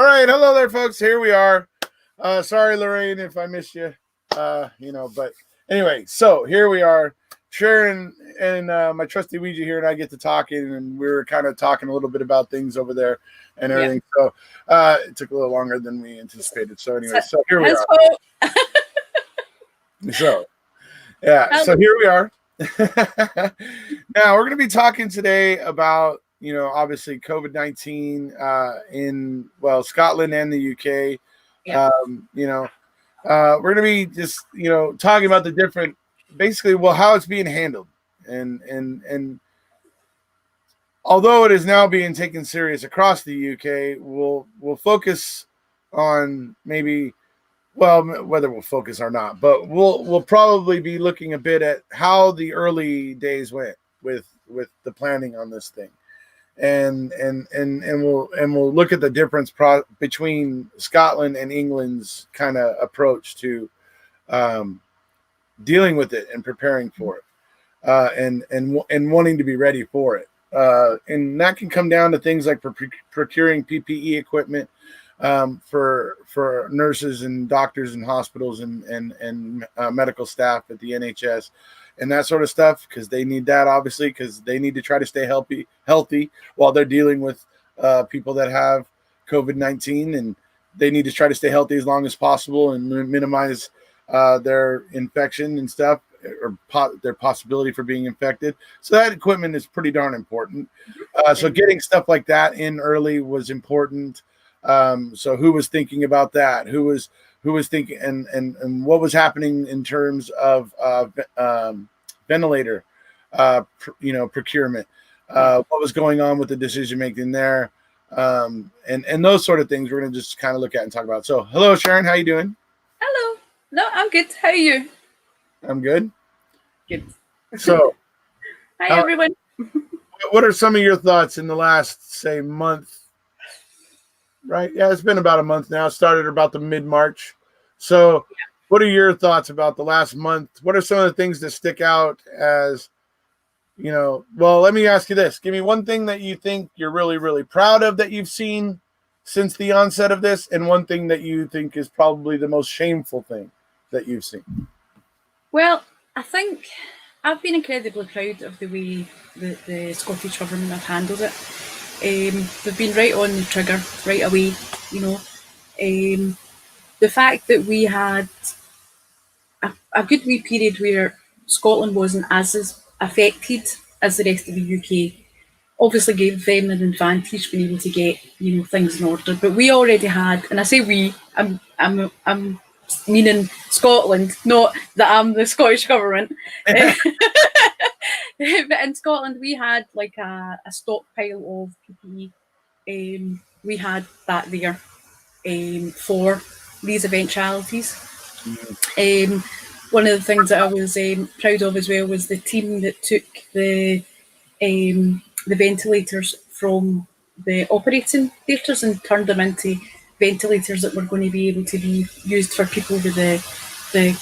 All right, hello there, folks. Here we are. Sorry, Lorraine, if I missed you. But anyway, so here we are. Sharon and my trusty Ouija here, and I get to talking, and we were kind of talking a little bit about things over there and everything. Yeah. So it took a little longer than we anticipated. So anyway, so here we are. So yeah, so here we are. Now we're going to be talking today about, obviously COVID-19 in Scotland and the UK. Yeah. We're going to be just talking about the different, basically, how it's being handled, and although it is now being taken serious across the UK, we'll focus on maybe. Well, whether we'll focus or not, but we'll probably be looking a bit at how the early days went with the planning on this thing, and we'll look at the difference between Scotland and England's kind of approach to dealing with it and preparing for it, and wanting to be ready for it, and that can come down to things like procuring PPE equipment. For nurses and doctors and hospitals and medical staff at the NHS and that sort of stuff, because they need that, obviously, because they need to try to stay healthy while they're dealing with people that have COVID-19, and they need to try to stay healthy as long as possible and minimize their infection and stuff, or their possibility for being infected. So that equipment is pretty darn important. So getting stuff like that in early was important. So who was thinking about that? Who was thinking, and what was happening in terms of ventilator, procurement? What was going on with the decision making there, and those sort of things we're going to just kind of look at and talk about. So, hello, Sharon, how you doing? Hello. No, I'm good. How are you? I'm good. Good. So, hi everyone. What are some of your thoughts in the last, say, month? Right. Yeah, it's been about a month now. It started about the mid-March. So what are your thoughts about the last month? What are some of the things that stick out as, let me ask you this. Give me one thing that you think you're really, really proud of that you've seen since the onset of this, and one thing that you think is probably the most shameful thing that you've seen. Well, I think I've been incredibly proud of the way the Scottish government have handled it. They've been right on the trigger right away, the fact that we had a good wee period where Scotland wasn't as affected as the rest of the UK obviously gave them an advantage being able to get, things in order. But we already had, and I say we, I'm meaning Scotland, not that I'm the Scottish government. But in Scotland, we had like a stockpile of PPE. We had that there for these eventualities. One of the things that I was proud of as well was the team that took the ventilators from the operating theatres and turned them into ventilators that were going to be able to be used for people with the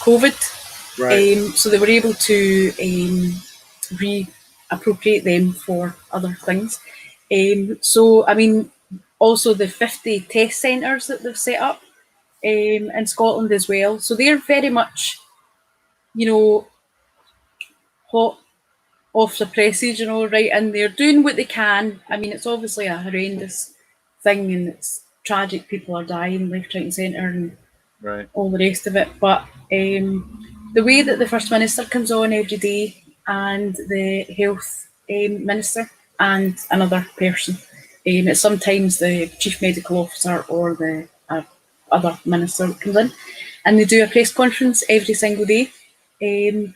COVID. Right. So they were able to reappropriate them for other things. So, I mean, also the 50 test centres that they've set up in Scotland as well. So they're very much, hot off the presses, right in there, doing what they can. I mean, it's obviously a horrendous thing, and it's tragic. People are dying left, right and centre, and all the rest of it. But the way that the First Minister comes on every day, and the Health Minister, and another person, it's sometimes the Chief Medical Officer or the other minister that comes in, and they do a press conference every single day, and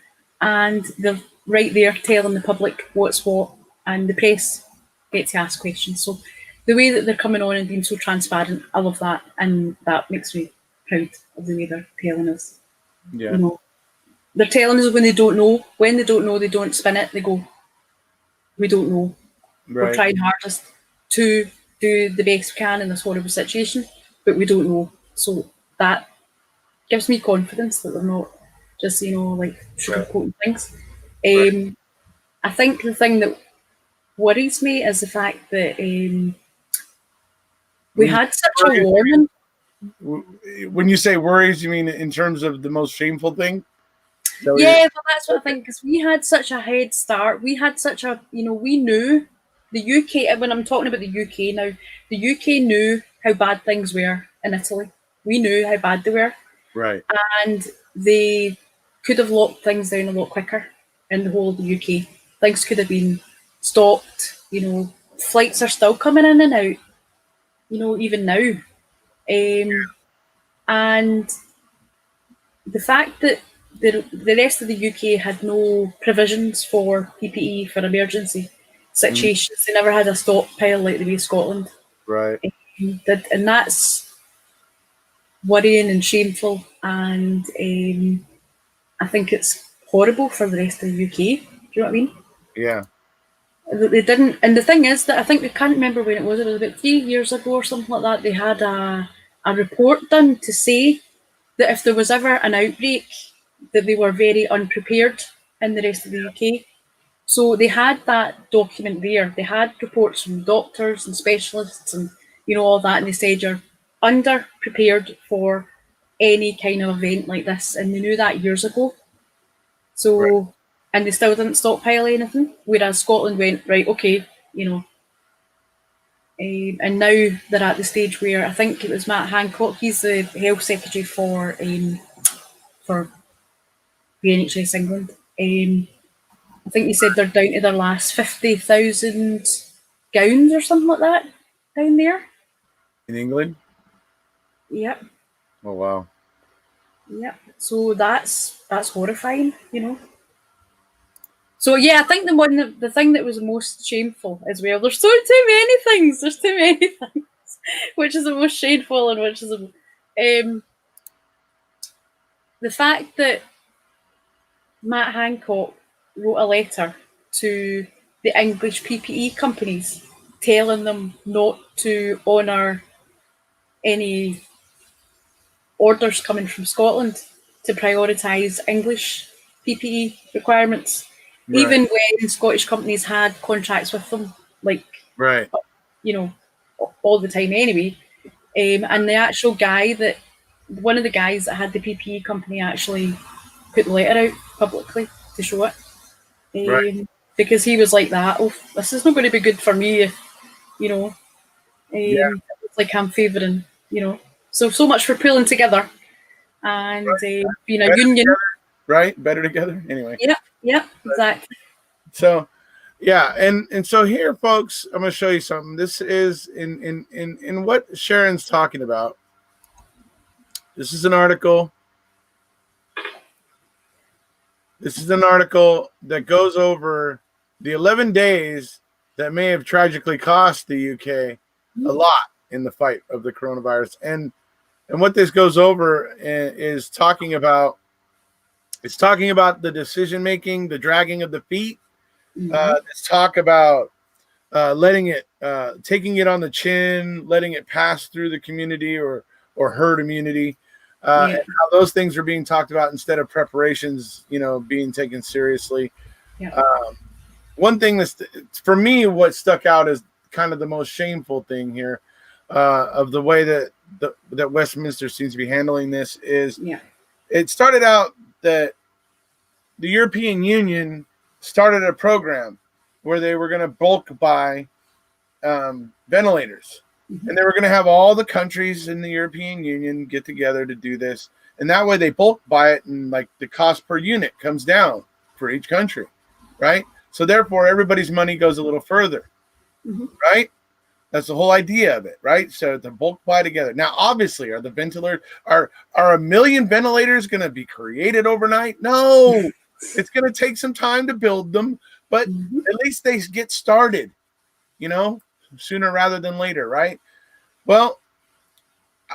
they're right there telling the public what's what, and the press get to ask questions. So the way that they're coming on and being so transparent, I love that, and that makes me proud of the way they're telling us. Yeah. They're telling us when they don't know. When they don't know, they don't spin it. They go, we don't know. Right. We're trying hardest to do the best we can in this horrible situation, but we don't know. So that gives me confidence that they're not just, like sugarcoating things. I think the thing that worries me is the fact that We had such a warning. When you say worries, you mean in terms of the most shameful thing? Yeah, but that's what I think, because we had such a head start. We had such a, we knew the UK, when I'm talking about the UK now, the UK knew how bad things were in Italy. We knew how bad they were. Right. And they could have locked things down a lot quicker in the whole of the UK. Things could have been stopped. Flights are still coming in and out, even now. And the fact that the rest of the UK had no provisions for PPE for emergency situations, they never had a stockpile like the way Scotland Right. did, and that's worrying and shameful. And I think it's horrible for the rest of the UK. Do you know what I mean? Yeah. They didn't, and the thing is that I think, I can't remember when it was about 3 years ago or something like that, they had a report done to say that if there was ever an outbreak, that they were very unprepared in the rest of the UK. So they had that document there. They had reports from doctors and specialists and all that, and they said you're underprepared for any kind of event like this, and they knew that years ago. So, right. And they still didn't stockpile anything, whereas Scotland went, right, okay, and now they're at the stage where I think it was Matt Hancock, he's the health secretary for the NHS England. I think he said they're down to their last 50,000 gowns or something like that down there. In England? Yep. Oh, wow. Yep. So that's horrifying, So yeah, I think the thing that was most shameful as well. There's too many things. There's too many things. Which is the most shameful, and which is the fact that Matt Hancock wrote a letter to the English PPE companies telling them not to honour any orders coming from Scotland to prioritise English PPE requirements, right. Even when Scottish companies had contracts with them, right, all the time anyway. And the actual guy one of the guys that had the PPE company actually put the letter out publicly to show it. Right. Because he was like that, this is not going to be good for me if, it's like I'm favouring, So much for pulling together and being a union. Together, right? Better together. Anyway. Yeah, exactly. So, yeah, and so here, folks, I'm going to show you something. This is in what Sharon's talking about. This is an article. This is an article that goes over the 11 days that may have tragically cost the UK a lot in the fight of the coronavirus. And what this goes over is talking about, the decision making, the dragging of the feet. Let's talk about letting it, taking it on the chin, letting it pass through the community or herd immunity. And how those things are being talked about instead of preparations, being taken seriously. One thing that's, for me, what stuck out as kind of the most shameful thing here of the way that that Westminster seems to be handling this is, it started out that the European Union started a program where they were going to bulk buy ventilators. And they were going to have all the countries in the European Union get together to do this. And that way they bulk buy it, and the cost per unit comes down for each country, right? So therefore everybody's money goes a little further, right? That's the whole idea of it, right? So the bulk buy together. Now, obviously, are the ventilators, are 1 million ventilators going to be created overnight? No, it's going to take some time to build them, but at least they get started, sooner rather than later, right? Well,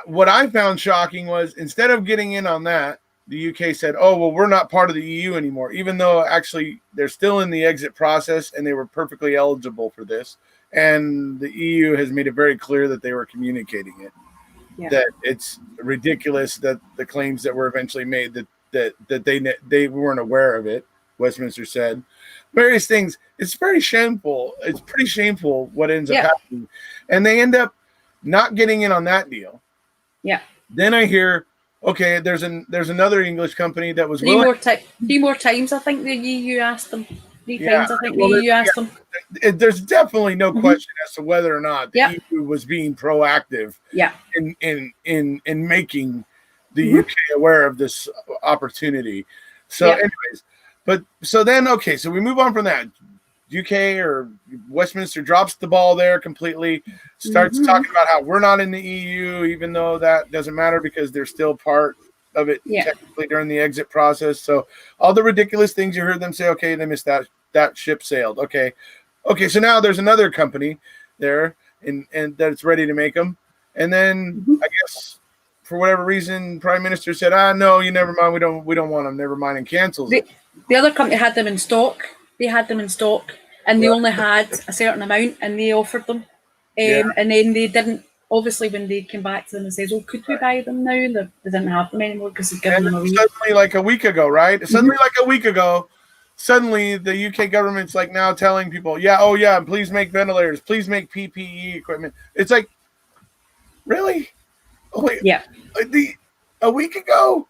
what I found shocking was, instead of getting in on that, the UK said, oh, well, we're not part of the EU anymore, even though actually they're still in the exit process and they were perfectly eligible for this. And the EU has made it very clear that they were communicating it, that it's ridiculous that the claims that were eventually made that they weren't aware of it. Westminster said various things. It's very shameful. It's pretty shameful what ends up happening. And they end up, not getting in on that deal. Yeah. Then I hear, okay, there's another English company that was three willing. more times. I think the EU asked them. Three Yeah, times. I think well, the EU asked them. There's definitely no question as to whether or not the Yep. EU was being proactive. Yeah. In making the UK aware of this opportunity. So, anyways, but so then okay, so we move on from that. UK or Westminster drops the ball there completely, starts talking about how we're not in the EU, even though that doesn't matter because they're still part of it technically during the exit process. So all the ridiculous things you heard them say, okay, they missed that ship sailed. Okay, so now there's another company there and that's ready to make them. And then I guess for whatever reason, Prime Minister said, no, you never mind, we don't want them, never mind, and cancels it. The other company had them in stock. They had them in stock, and they only had a certain amount, and they offered them. And then they didn't. Obviously, when they came back to them and says, "Oh, could we buy them now?" They didn't have them anymore because they'd given them away. Suddenly, like a week ago, right? Suddenly the UK government's like now telling people, please make ventilators, please make PPE equipment. It's like, really? Oh wait, a week ago?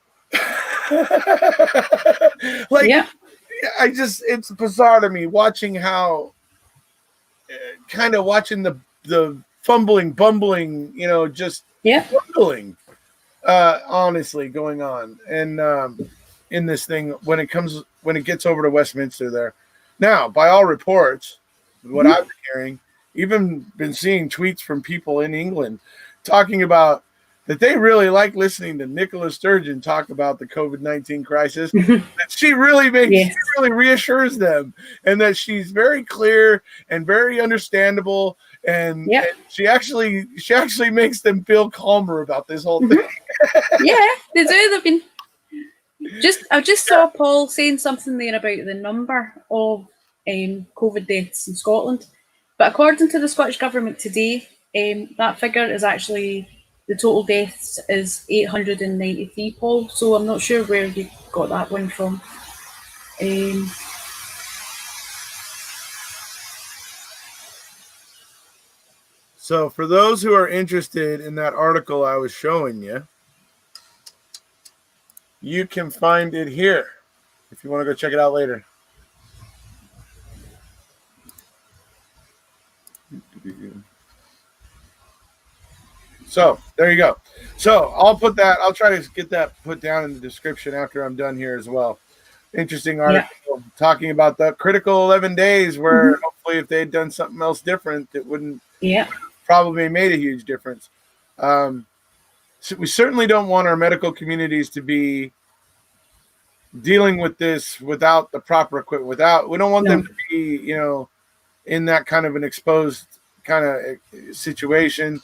It's bizarre to me watching how watching the fumbling, bumbling, just bumbling, honestly going on. And in this thing when it gets over to Westminster there. Now, by all reports, what I've been hearing, even been seeing tweets from people in England talking about that they really like listening to Nicola Sturgeon talk about the COVID-19 crisis. That she really she really reassures them, and that she's very clear and very understandable, and she actually makes them feel calmer about this whole thing. They do. They've been I just saw Paul saying something there about the number of COVID deaths in Scotland, but according to the Scottish Government today, that figure is actually, the total deaths is 893, Paul. So I'm not sure where you got that one from. So for those who are interested in that article I was showing you, you can find it here if you want to go check it out later. So there you go. So I'll try to get that put down in the description after I'm done here as well. Interesting article talking about the critical 11 days where hopefully if they had done something else different, it wouldn't probably made a huge difference. So we certainly don't want our medical communities to be dealing with this without the proper equipment. We don't want them to be, in that kind of an exposed kind of situation.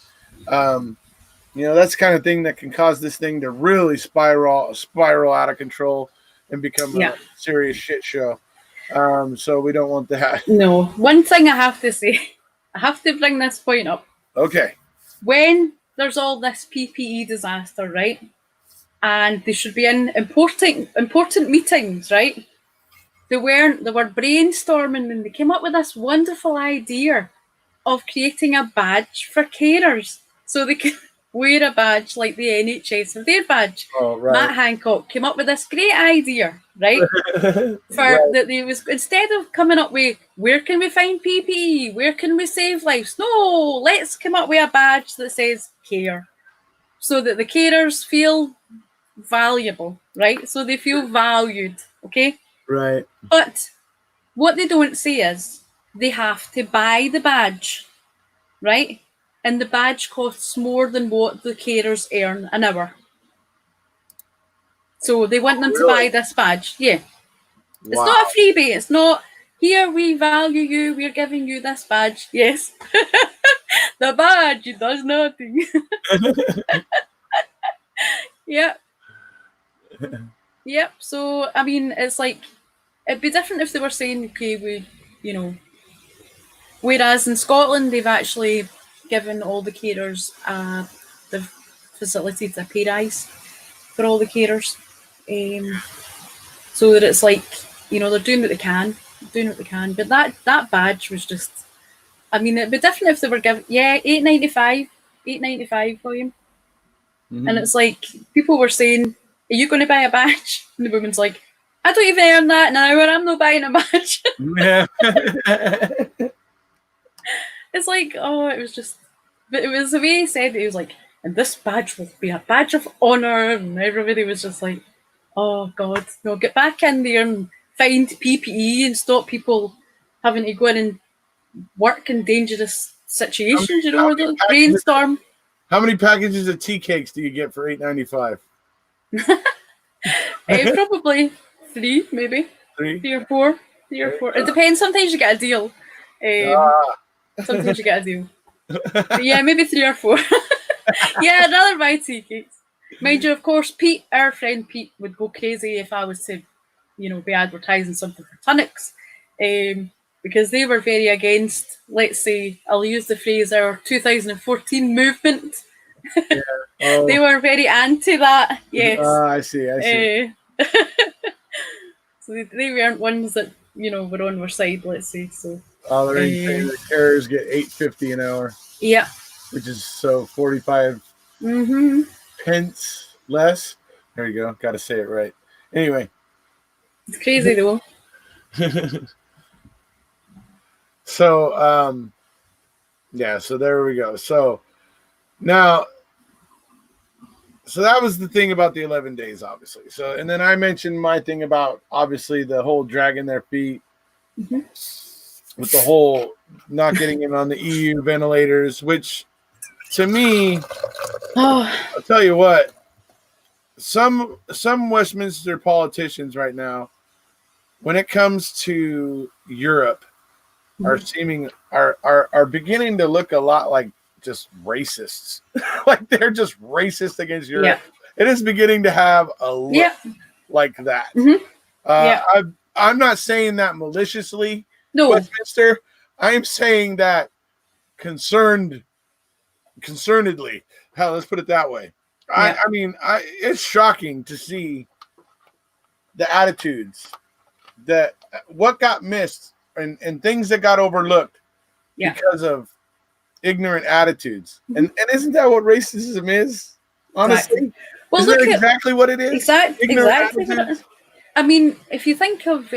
That's the kind of thing that can cause this thing to really spiral out of control and become a serious shit show. So we don't want that. No. One thing I have to say, I have to bring this point up. Okay. When there's all this PPE disaster, right? And they should be in important meetings, right? They were brainstorming, and they came up with this wonderful idea of creating a badge for carers, so they could wear a badge like the NHS with their badge. Oh, right. Matt Hancock came up with this great idea, right? That they was, instead of coming up with where can we find PPE, where can we save lives? No, let's come up with a badge that says care, so that the carers feel valuable, right? So they feel valued, okay? Right. But what they don't say is they have to buy the badge, right? And the badge costs more than what the carers earn an hour. So they want them to buy this badge. Yeah. Wow. It's not a freebie. It's not, here, we value you, we're giving you this badge. Yes. The badge, it does nothing. Yep. Yep. So, I mean, it's like, it'd be different if they were saying, okay, whereas in Scotland, they've actually given all the carers the facility to pay rise for all the carers. So that it's like, they're doing what they can. But that badge was just, I mean, it'd be different if they were given, $8.95. $8.95 for him. And it's like, people were saying, are you going to buy a badge? And the woman's like, I don't even earn that now, and I'm not buying a badge. Yeah. It's like, oh, it was just, but it was the way he said it. He was like, and this badge will be a badge of honor, and everybody was just like, oh God, no, get back in there and find PPE and stop people having to go in and work in dangerous situations, you know, the rainstorm. How many packages of tea cakes do you get for $8.95? Probably three, maybe. Three or four. It depends. Sometimes you get a deal. Sometimes you get a deal. But yeah, maybe 3 or 4. Yeah, I'd rather buy tea cakes. Mind you, of course, Pete, our friend Pete, would go crazy if I was to, you know, be advertising something for Tunnocks. Because they were very against, let's say, I'll use the phrase, our 2014 movement. Yeah. Oh. They were very anti that, yes. I see. So they weren't ones that, you know, were on our side, let's say. So they're saying the carriers get $8.50 an hour. Yeah. Which is so 45 pence less. There you go. Got to say it right. Anyway. It's crazy though. So, yeah, so there we go. So now, so that was the thing about the 11 days, obviously. So, and then I mentioned my thing about obviously the whole dragging their feet with the whole not getting in on the EU ventilators, which to me, I'll tell you what, some Westminster politicians right now, when it comes to Europe, are beginning to look a lot like just racists. Like they're just racist against Europe. Yeah. It is beginning to have a look like that. I'm not saying that maliciously, Westminster. I am saying that concernedly. Hell, let's put it that way. I mean, it's shocking to see the attitudes that what got missed and things that got overlooked because of ignorant attitudes. And isn't that what racism is? Honestly, exactly. Well, isn't that exactly what it is? Exactly. I mean, if you think of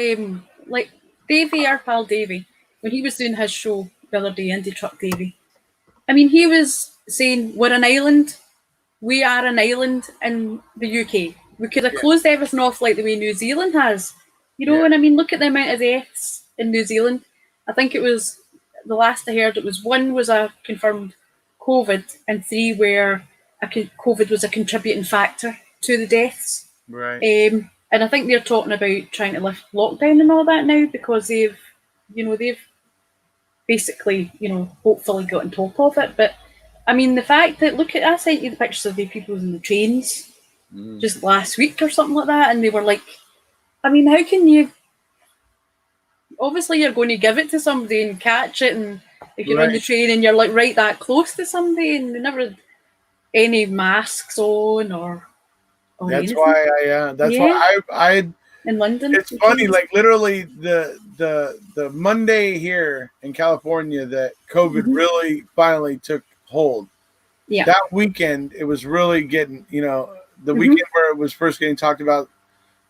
like Davey, our pal Davey, when he was doing his show the other day, Indie Truck Davey, I mean, he was saying we're an island. We are an island in the UK. We could have closed everything off like the way New Zealand has. You know, and I mean, look at the amount of deaths in New Zealand. I think it was, the last I heard, it was 1 was a confirmed COVID and 3 where COVID was a contributing factor to the deaths. Right. And I think they're talking about trying to lift lockdown and all that now because they've basically, hopefully got on top of it. But I mean, the fact that, I sent you the pictures of the people in the trains just last week or something like that, and they were like, I mean, how can you? Obviously, you're going to give it to somebody and catch it, and if you're on the train and you're like right that close to somebody, and they never had any masks on or that's anything. Why I in London. It's funny, like literally the Monday here in California that COVID really finally took hold. Yeah, that weekend it was really getting, the weekend where it was first getting talked about,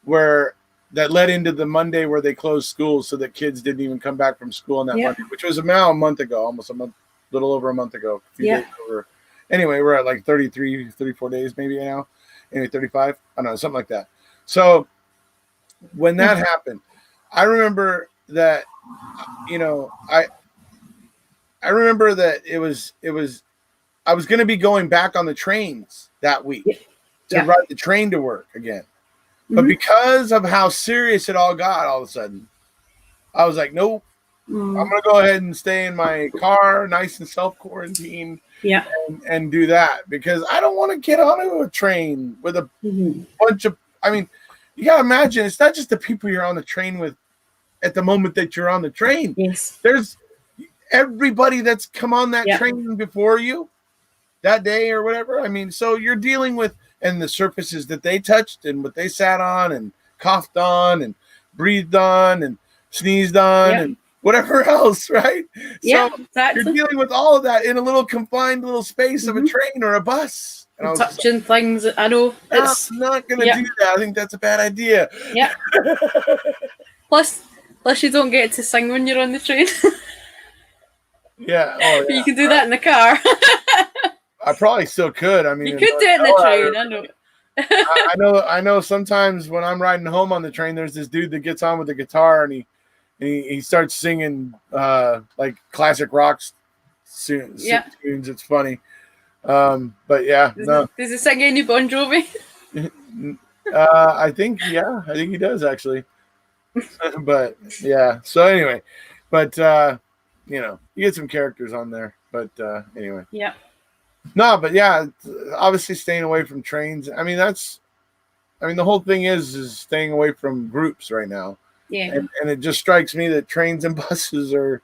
where that led into the Monday where they closed schools so that kids didn't even come back from school on that Monday, which was now a month ago, almost a month, little over a month ago. A few days over. Anyway, we're at like 34 days maybe now. Anyway, 35. I don't know, something like that. So when that happened, I remember that, I remember that it was I was going to be going back on the trains that week to ride the train to work again. But because of how serious it all got all of a sudden, I was like, nope, I'm going to go ahead and stay in my car, nice and self-quarantine, and do that. Because I don't want to get onto a train with a bunch of, I mean, you got to imagine, it's not just the people you're on the train with at the moment that you're on the train. Yes. There's everybody that's come on that train before you that day or whatever. I mean, so you're dealing with, and the surfaces that they touched and what they sat on and coughed on and breathed on and sneezed on and whatever else, right? Yeah, So you're exactly. dealing with all of that in a little confined little space of a train or a bus. And I And was just like, touching things. I know. I'm It's not gonna yeah, do that. I think that's a bad idea. yeah. Plus, plus you don't get to sing when you're on the train. Yeah. Oh You yeah. can do that in the car. I probably still could. I mean, You if could I do it in the hell out of train. it, I know. I know sometimes when I'm riding home on the train, there's this dude that gets on with the guitar and he starts singing like classic rock tunes. Yeah. It's funny. But yeah, no. Does he sing any Bon Jovi? I think he does actually. But yeah. So anyway, but you get some characters on there. But anyway. Yeah. No, but yeah, obviously staying away from trains. I mean, the whole thing is staying away from groups right now. Yeah. And it just strikes me that trains and buses are,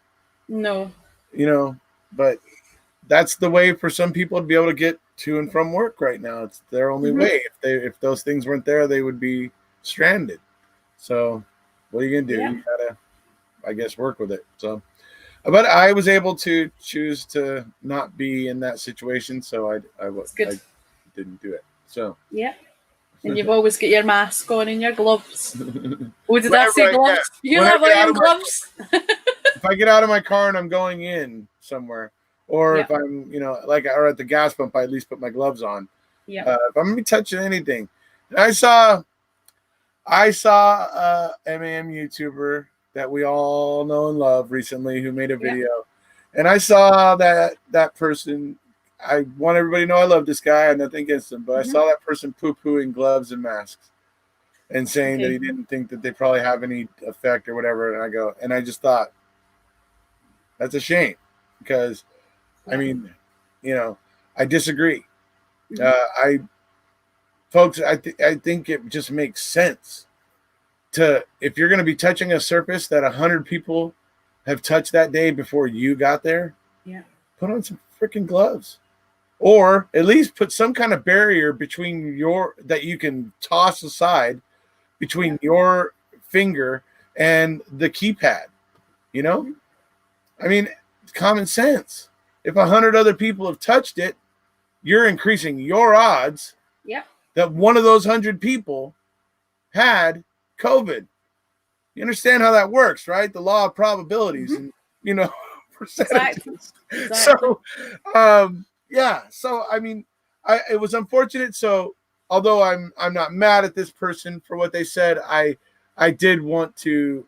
No. But that's the way for some people to be able to get to and from work right now. It's their only way. If those things weren't there, they would be stranded. So what are you gonna do? Yeah. You gotta, I guess, work with it. So, but I was able to choose to not be in that situation, so I didn't do it. So yeah. And you've always got your mask on and your gloves. Oh, did I whenever say I gloves? can. You're When I not get out wearing of my gloves? if I get out of my car and I'm going in somewhere, or Yeah. if I'm, or at the gas pump, I at least put my gloves on. Yeah. If I'm gonna be touching anything, and I saw a MAM YouTuber that we all know and love recently who made a video, and I saw that person. I want everybody to know I love this guy. I have nothing against him, but I saw that person poo-pooing gloves and masks and saying that he didn't think that they probably have any effect or whatever. And I just thought, that's a shame because, I mean, I disagree. I think it just makes sense if you're going to be touching a surface that 100 people have touched that day before you got there, put on some freaking gloves, or at least put some kind of barrier between that you can toss aside between your finger and the keypad. I mean, common sense. If 100 other people have touched it, you're increasing your odds that one of those 100 people had COVID. You understand how that works, right? The law of probabilities and percentages. Exactly. So, So I mean, it was unfortunate. So although I'm not mad at this person for what they said, I did want to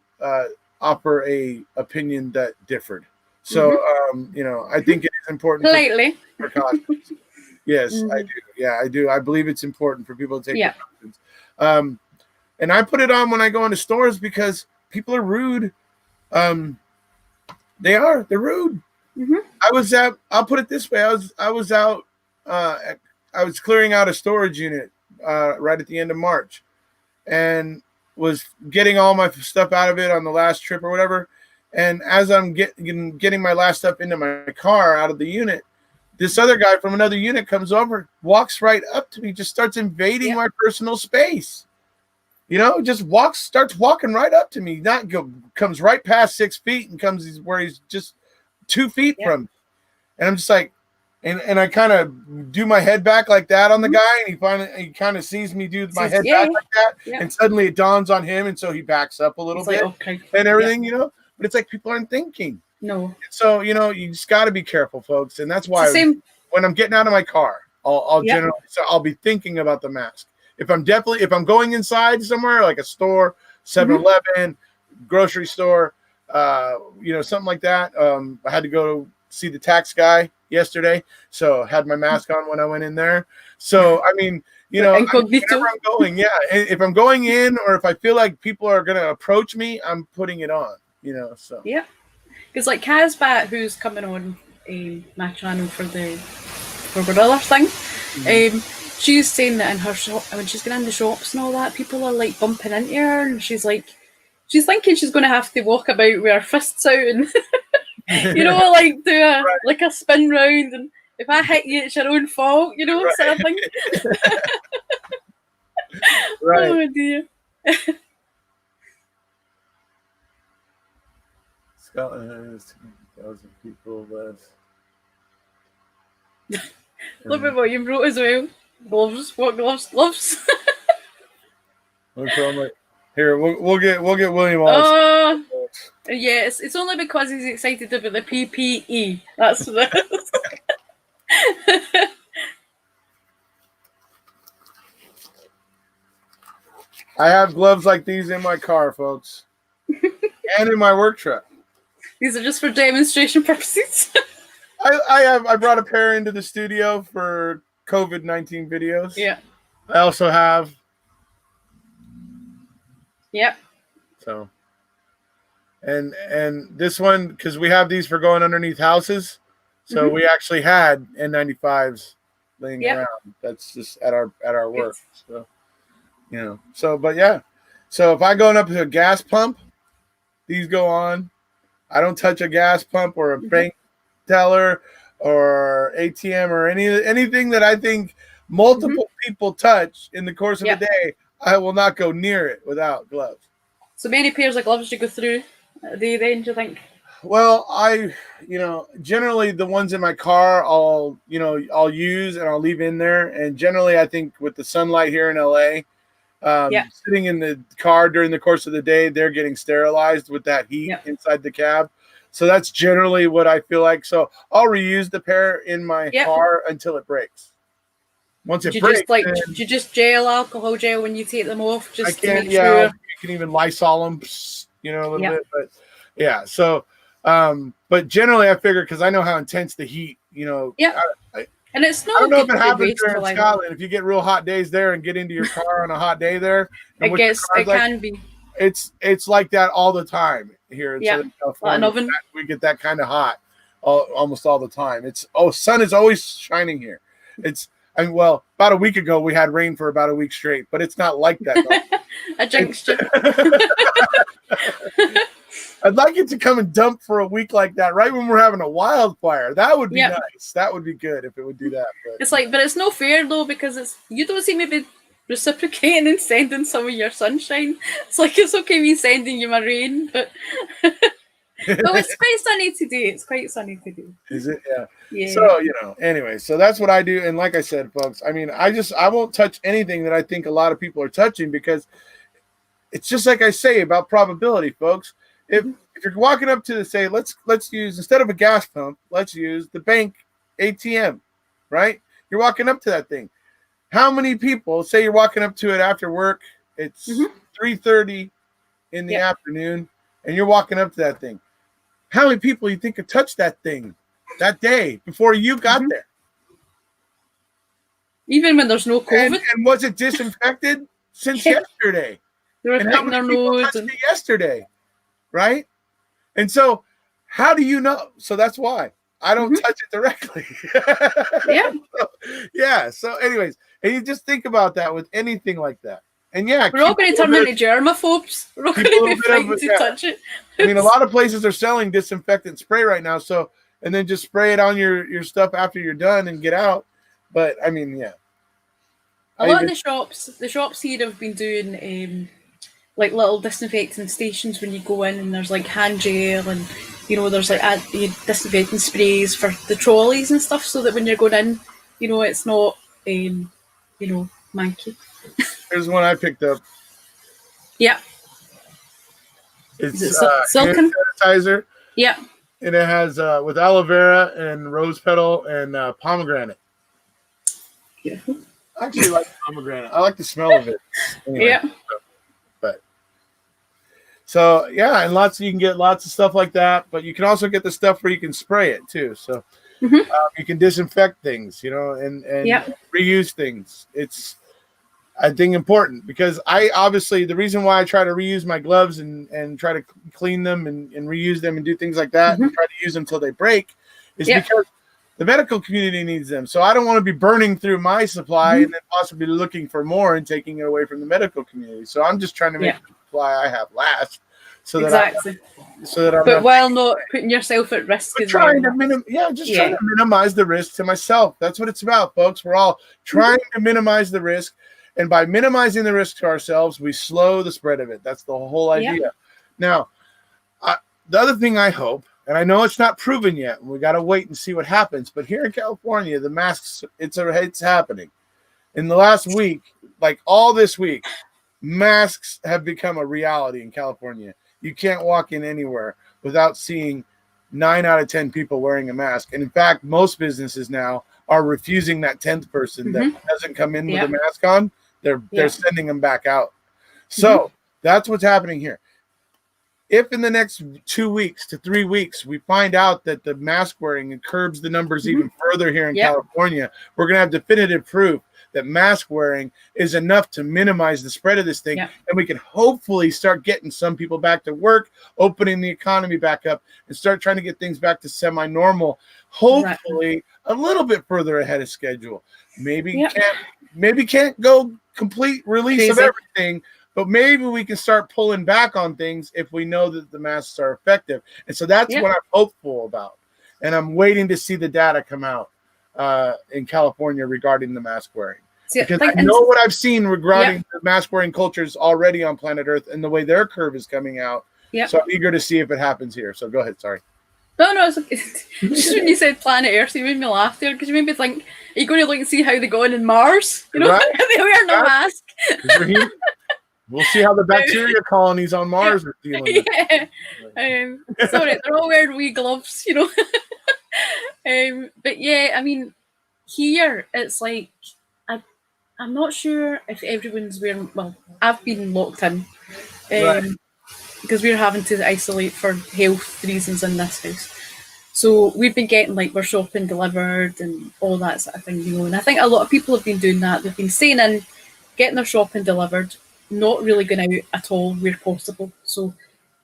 offer a opinion that differed. So I think it is important politely. for precautions. Yes, I do. Yeah, I do. I believe it's important for people to take precautions. And I put it on when I go into stores because people are rude. They're rude. I'll put it this way. I was out, I was clearing out a storage unit right at the end of March and was getting all my stuff out of it on the last trip or whatever. And as I'm getting my last stuff into my car out of the unit, this other guy from another unit comes over, walks right up to me, just starts invading my personal space. Starts walking right up to me, comes right past 6 feet and comes where he's just 2 feet from me. And I'm just like, and I kind of do my head back like that on the guy, and he kind of sees me do my head back like that, and suddenly it dawns on him, and so he backs up a little bit and everything, But it's like people aren't thinking. No. So you just got to be careful, folks, and that's why when I'm getting out of my car, I'll generally I'll be thinking about the mask. If I'm going inside somewhere like a store, 7-Eleven, grocery store, something like that. I had to go see the tax guy yesterday, so I had my mask on when I went in there. So I mean, incognito. whenever I'm going, if I'm going in or if I feel like people are gonna approach me, I'm putting it on. So because like Casbat, who's coming on my channel for Gorilla thing, she's saying that in her shop, when she's going in the shops and all that, people are like bumping into her, and she's thinking she's going to have to walk about with her fists out and like do a spin round, and if I hit you, it's your own fault, sort of thing. Right. Oh dear. Scotland has 2,000 people less. Look at what you wrote as well. Gloves, what gloves? Gloves. Here, we'll get William Wallace. Yeah, it's only because he's excited about the PPE. That's what it is. I have gloves like these in my car, folks, and in my work truck. These are just for demonstration purposes. I brought a pair into the studio for COVID-19 videos. Yeah. I also have. Yep. So. And this one, because we have these for going underneath houses, so we actually had N95s laying around. That's just at our work. So, but yeah. So if I going up to a gas pump, these go on. I don't touch a gas pump or a bank teller or ATM or anything that I think multiple people touch in the course of a day. I will not go near it without gloves. So many pairs of gloves you go through. Do you then, do you think? Well, generally the ones in my car I'll use and I'll leave in there. And generally I think with the sunlight here in LA, sitting in the car during the course of the day, they're getting sterilized with that heat inside the cab. So that's generally what I feel like. So I'll reuse the pair in my car until it breaks. Once it breaks, do you just gel, alcohol gel when you take them off? Just to make sure. You can even Lysol them, a little bit. But yeah, so but generally I figure, because I know how intense the heat, and it's not. I don't know if it happens there in Scotland. If you get real hot days there and get into your car on a hot day there, it can be. It's like that all the time here in Southern California. Like an oven. We get that kind of hot almost all the time. Sun is always shining here. About a week ago we had rain for about a week straight, but it's not like that. I jinxed you. I'd like it to come and dump for a week like that, right when we're having a wildfire. That would be nice. That would be good if it would do that. But it's no fair though, because you don't seem to be reciprocating and sending some of your sunshine. It's like, it's okay me sending you my rain, but it's quite sunny today. It's quite sunny today. Is it? Yeah. So, anyway, so that's what I do. And like I said, folks, I mean, I won't touch anything that I think a lot of people are touching, because it's just like I say about probability, folks. If you're walking up to say, let's use, instead of a gas pump, let's use the bank ATM, right? You're walking up to that thing. How many people, say you're walking up to it after work, it's 3:30 in the afternoon, and you're walking up to that thing. How many people you think have touched that thing that day before you got there? Even when there's no COVID? And was it disinfected since yesterday? And how many people touched it yesterday? Right? And so how do you know? So that's why I don't touch it directly. So anyways, and you just think about that with anything like that. And we're all going to turn into germaphobes. We're all going to be frightened to touch it. I mean, a lot of places are selling disinfectant spray right now. So, and then just spray it on your stuff after you're done and get out. But I mean, a lot of the shops here have been doing like little disinfecting stations when you go in, and there's like hand gel, and there's like disinfecting sprays for the trolleys and stuff, so that when you're going in, it's not manky. Here's one I picked up. Yeah. It's silken sanitizer. Yeah. And it has with aloe vera and rose petal and pomegranate. Beautiful. I actually like pomegranate. I like the smell of it. Anyway, So and you can get lots of stuff like that, but you can also get the stuff where you can spray it too. So you can disinfect things, and reuse things. It's, I think, important, because the reason why I try to reuse my gloves and try to clean them and reuse them and do things like that and try to use them until they break is because the medical community needs them. So I don't want to be burning through my supply and then possibly looking for more and taking it away from the medical community. So I'm just trying to make the supply I have last, so that while not putting yourself at risk. Trying to minimize the risk to myself. That's what it's about, folks. We're all trying to minimize the risk, and by minimizing the risk to ourselves, we slow the spread of it. That's the whole idea. Now, the other thing I hope, and I know it's not proven yet, and we got to wait and see what happens, but here in California, the masks, it's happening. In the last week, like all this week, masks have become a reality in California. You can't walk in anywhere without seeing 9 out of 10 people wearing a mask. And in fact, most businesses now are refusing that 10th person that doesn't come in with a mask on. They're sending them back out. So that's what's happening here. If in the next 2 weeks to 3 weeks we find out that the mask wearing curbs the numbers even further here in California, we're going to have definitive proof that mask wearing is enough to minimize the spread of this thing. And we can hopefully start getting some people back to work, opening the economy back up, and start trying to get things back to semi-normal, hopefully a little bit further ahead of schedule. Maybe can't go complete release of everything, but maybe we can start pulling back on things if we know that the masks are effective. And so that's what I'm hopeful about. And I'm waiting to see the data come out in California regarding the mask wearing. Because I know what I've seen regarding the mask wearing cultures already on planet Earth and the way their curve is coming out. So I'm eager to see if it happens here. So go ahead. Sorry. No, it's okay. Just when you said planet Earth, you made me laugh there because you made me think, are you going to look and see how they go on in Mars? You know, they wear no mask. We'll see how the bacteria colonies on Mars are dealing. Sorry, they're all wearing wee gloves, you know. But yeah, I mean, here it's like I'm not sure if everyone's wearing. Well, I've been locked in because we're having to isolate for health reasons in this house. So we've been getting like we're shopping delivered and all that sort of thing, you know. And I think a lot of people have been doing that. They've been staying in, getting their shopping delivered, not really going out at all where possible. So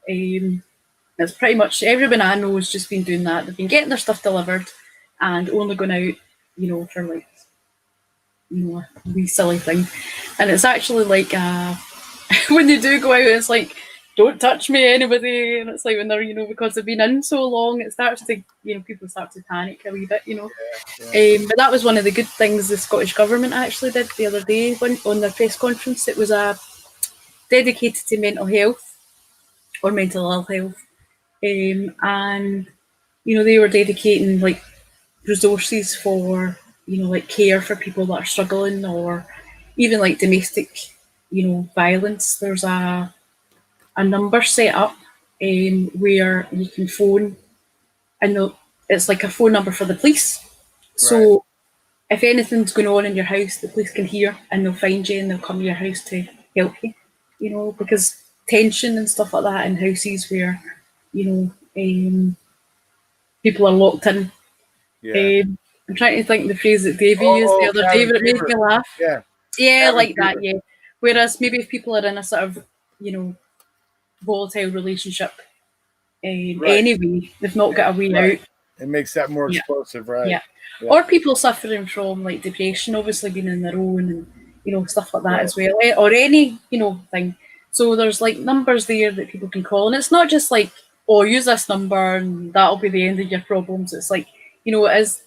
it's pretty much everyone I know has just been doing that. They've been getting their stuff delivered and only going out, you know, for like, you know, a wee silly thing. And it's actually like when they do go out, it's like, don't touch me, anybody. And it's like when they're, you know, because they've been in so long, it starts to, you know, people start to panic a wee bit, you know. But that was one of the good things the Scottish Government actually did the other day on their press conference. It was dedicated to mental health or mental ill health. And, you know, they were dedicating like resources for, you know, like care for people that are struggling or even like domestic, you know, violence. There's a number set up where you can phone, and it's like a phone number for the police. So if anything's going on in your house, the police can hear and they'll find you and they'll come to your house to help you, you know, because tension and stuff like that in houses where, you know, people are locked in. I'm trying to think the phrase that Davey used the other day, but it made me laugh. Yeah, like that, Whereas maybe if people are in a sort of, you know, volatile relationship anyway, they've not got a way out. It makes that more explosive, Or people suffering from like depression, obviously being on their own and, you know, stuff like that as well, or any, you know, thing. So there's like numbers there that people can call, and it's not just like, oh, use this number and that'll be the end of your problems. It's like, you know, it is,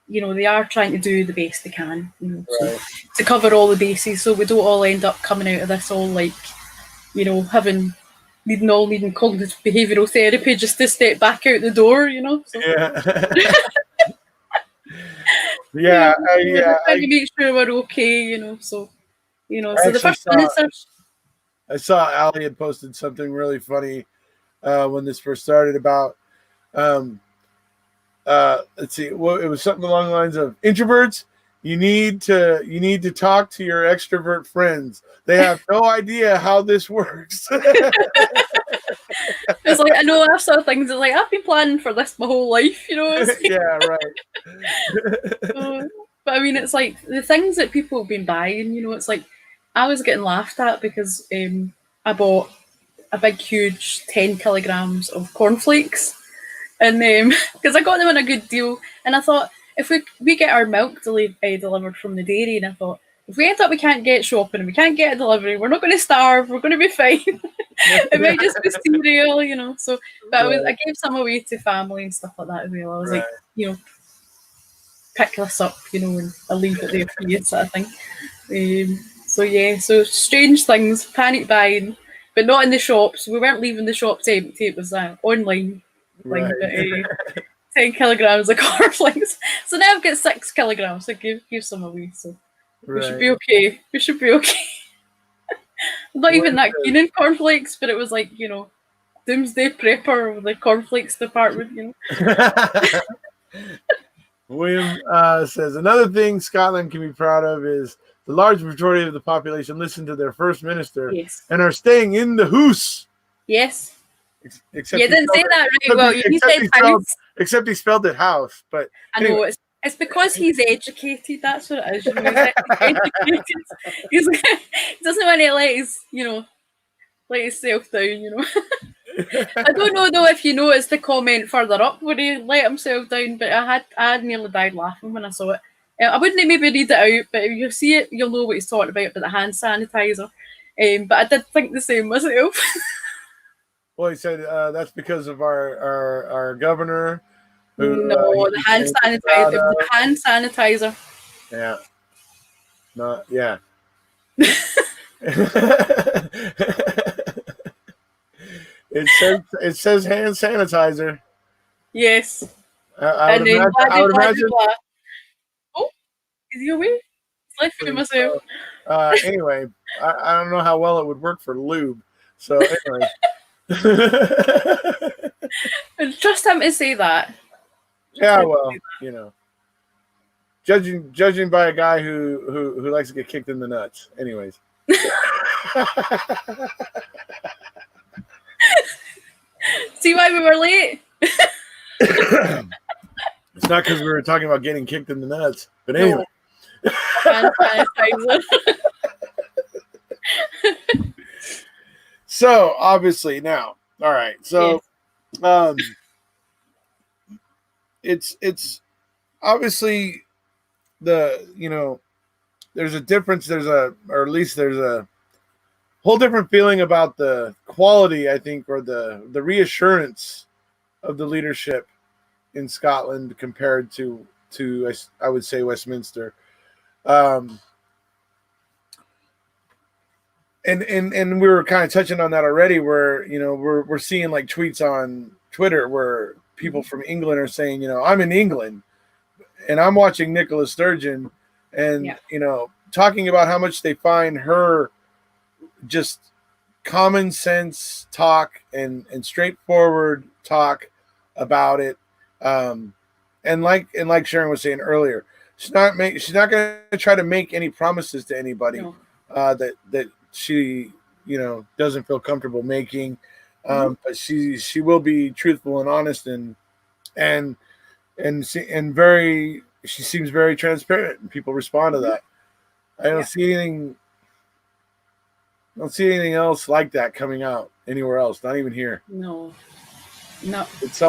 you know, they are trying to do the best they can, you know, to cover all the bases, so we don't all end up coming out of this all like, you know, needing cognitive behavioural therapy just to step back out the door, you know. So. Trying to make sure we're okay, you know. So, you know, so the first minister. I saw Ali had posted something really funny when this first started about. Let's see. Well, it was something along the lines of introverts. You need to talk to your extrovert friends. They have no idea how this works. It's like, I know I've saw things. It's like, I've been planning for this my whole life, you know. Like, but I mean, it's like the things that people have been buying. You know, it's like I was getting laughed at because I bought a big, huge 10 kilograms of cornflakes, and because I got them on a good deal, and I thought if we get our milk delivered from the dairy, and I thought if we end up we can't get shopping and we can't get a delivery, we're not going to starve, we're going to be fine. It might just be cereal, you know. So, but I gave some away to family and stuff like that as well. I was like, you know, pick this up, you know, and I'll leave it there for you, sort of thing. So strange things, panic buying. but not in the shops. We weren't leaving the shops empty. It was online Right. thing, but 10 kilograms of cornflakes. So now I've got 6 kilograms. So give some away. So we should be okay. We should be okay. I'm not even that keen in cornflakes, but it was like, doomsday prepper of the cornflakes department, William says, another thing Scotland can be proud of is the large majority of the population listen to their first minister and are staying in the house. Yes. Except you didn't say that right. Well, you said house. Except he spelled it house. But anyway. I know, it's because he's educated. That's what it is. He's educated. He doesn't want to let himself down, I don't know though if you noticed the comment further up where he let himself down, but I nearly died laughing when I saw it. I wouldn't maybe read it out, but if you see it, you'll know what he's talking about the hand sanitizer. But I did think the same myself. Well, he said that's because of our governor. Who, the hand sanitizer. It was the hand sanitizer. Yeah. No. Yeah. It says hand sanitizer. Yes. I would imagine. Oh, is he away? It's left for myself. Anyway, I don't know how well it would work for lube. So anyway. Trust him to say that. Yeah, well, judging by a guy who likes to get kicked in the nuts. Anyways. See why we were late? It's not because we were talking about getting kicked in the nuts, but anyway. So obviously now, all right. So, it's obviously there's a difference. Or at least there's a whole different feeling about the quality, I think, or the reassurance of the leadership in Scotland compared to I would say Westminster. And we were kind of touching on that already, where we're seeing like tweets on Twitter where people from England are saying, I'm in England and I'm watching Nicola Sturgeon and talking about how much they find her just common sense talk and straightforward talk about it. And like Sharon was saying earlier, she's not going to try to make any promises to anybody that she doesn't feel comfortable making. But she will be truthful and honest and she seems very transparent, and people respond to that. I don't see anything else like that coming out anywhere else, not even here. No. It's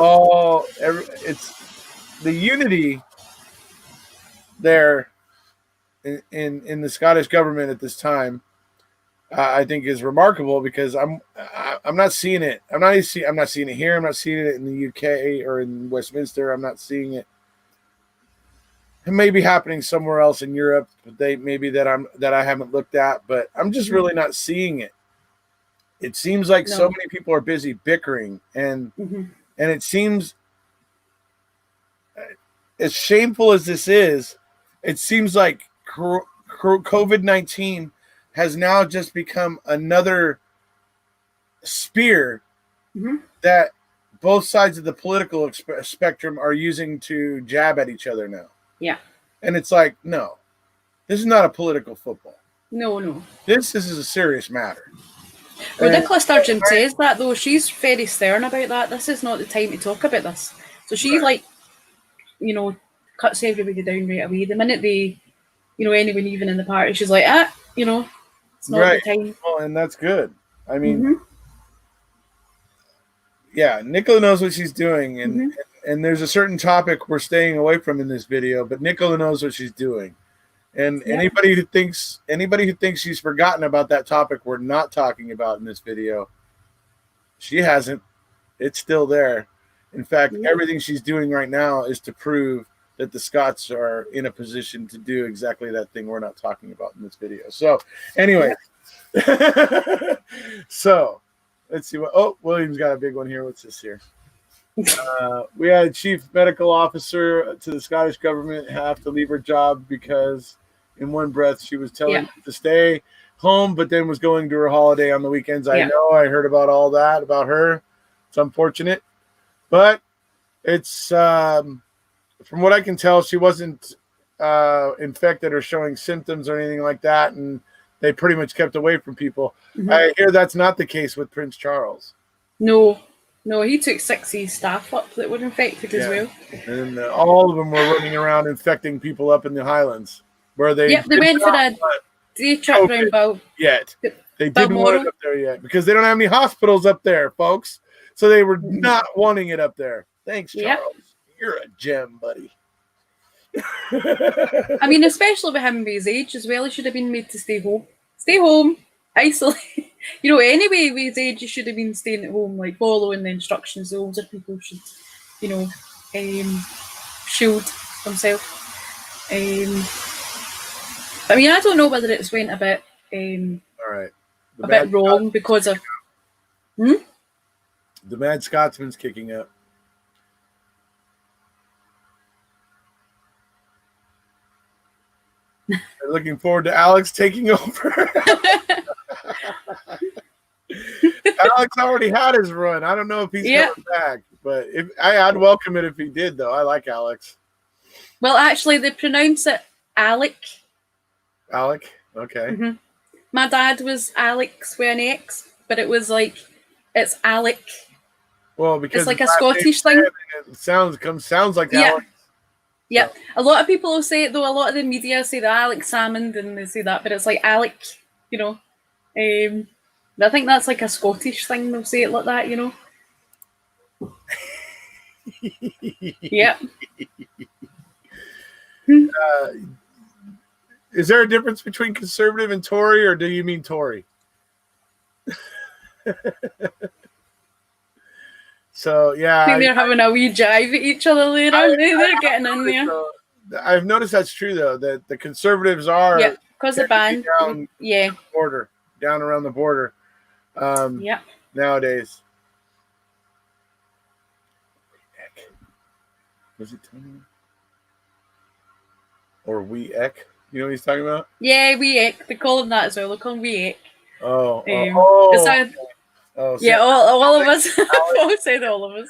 the unity there in the Scottish government at this time. I think is remarkable because I'm not seeing it. I'm not seeing it here. I'm not seeing it in the UK or in Westminster. I'm not seeing it. It may be happening somewhere else in Europe, but that I haven't looked at. But I'm just really not seeing it. It seems like so many people are busy bickering, and it seems, as shameful as this is, it seems like COVID-19 has now just become another spear that both sides of the political spectrum are using to jab at each other now. Yeah. And it's like, no, this is not a political football. No. This is a serious matter. Well, Nicola Sturgeon says that, though. She's very stern about that. This is not the time to talk about this. So she, cuts everybody down right away. The minute they, anyone even in the party, she's like, it's not the time. Well, and that's good. I mean, Nicola knows what she's doing, and there's a certain topic we're staying away from in this video, but Nicola knows what she's doing. And anybody who thinks she's forgotten about that topic we're not talking about in this video, she hasn't. It's still there. In fact, everything she's doing right now is to prove that the Scots are in a position to do exactly that thing we're not talking about in this video. So anyway, so let's see what, William's got a big one here. What's this here? We had a chief medical officer to the Scottish government have to leave her job because in one breath she was telling them to stay home, but then was going to her holiday on the weekends. I know, I heard about all that about her. It's unfortunate, but it's from what I can tell, she wasn't infected or showing symptoms or anything like that, and they pretty much kept away from people. I hear that's not the case with Prince Charles. No, he took 60 staff up that were infected as well. And all of them were running around infecting people up in the Highlands, where they they went for a day trip around Bal. They didn't want it up there yet because they don't have any hospitals up there, folks. So they were not wanting it up there. Thanks, Charles. You're a gem, buddy. I mean, especially with him his age as well, he should have been made to stay home. Stay home, isolate. You know, anyway, with his age, he should have been staying at home, like following the instructions. The older people should, you know, shield themselves. I mean, I don't know whether it's went a bit, all right, a bit wrong because of. The Mad Scotsman's kicking up. They're looking forward to Alex taking over. Alex already had his run. I don't know if he's coming back, but I'd welcome it if he did, though. I like Alex. Well, actually, they pronounce it Alec. Alec? Okay. My dad was Alex with an X, but it was like, it's Alec. Well, because it's like a Scottish thing. It sounds like Alex. Yeah, a lot of people will say it, though. A lot of the media say that Alex Salmond, and they say that, but it's like Alec, you know. I think that's like a Scottish thing. They'll say it like that, you know. Is there a difference between conservative and Tory, or do you mean Tory? So I think they're having a wee jive at each other there, aren't they? They're getting in there. I've noticed that's true, though, that the conservatives are because the ban down around the border nowadays. Was it Tony? Or Wee Eck? You know what he's talking about? Yeah, Wee Eck. They call him that as well. They call him Wee Eck. All of us. I'll say that all of us.